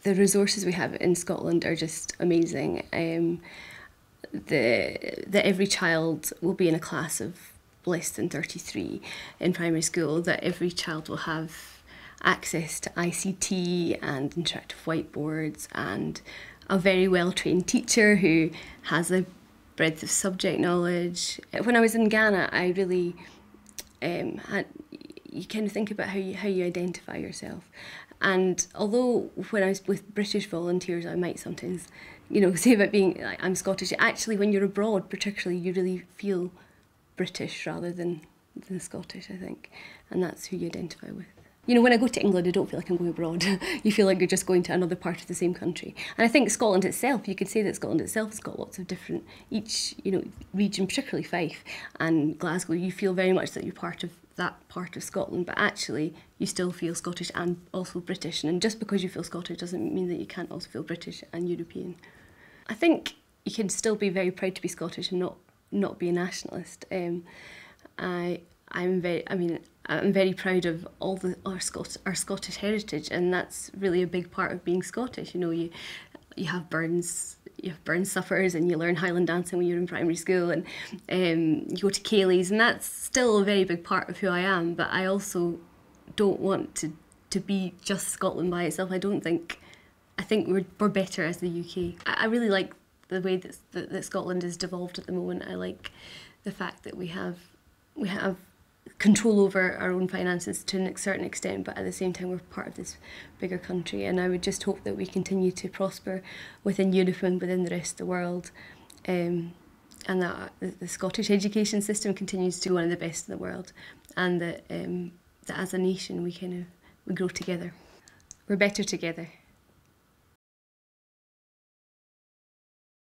The resources we have in Scotland are just amazing. That every child will be in a class of less than 33 in primary school, that every child will have access to ICT and interactive whiteboards and a very well-trained teacher who has a breadth of subject knowledge. When I was in Ghana, I really you kind of think about how you identify yourself. And although when I was with British volunteers, I might sometimes, say about being like, I'm Scottish. Actually, when you're abroad, particularly, you really feel British rather than Scottish, I think. And that's who you identify with. When I go to England, I don't feel like I'm going abroad. You feel like you're just going to another part of the same country. And I think Scotland itself, you could say that Scotland itself has got lots of different, each, region, particularly Fife and Glasgow, you feel very much that you're part of that part of Scotland, but actually you still feel Scottish and also British. And just because you feel Scottish doesn't mean that you can't also feel British and European. I think you can still be very proud to be Scottish and not be a nationalist. I'm very proud of all our Scottish heritage, and that's really a big part of being Scottish. You have Burns suppers, and you learn Highland dancing when you're in primary school, and you go to Cayleys, and that's still a very big part of who I am. But I also don't want to be just Scotland by itself. I think we're better as the UK. I really like the way that Scotland is devolved at the moment. I like the fact that we have control over our own finances to a certain extent, but at the same time we're part of this bigger country, and I would just hope that we continue to prosper within Europe and within the rest of the world, and that the Scottish education system continues to be one of the best in the world, and that as a nation we grow together. We're better together.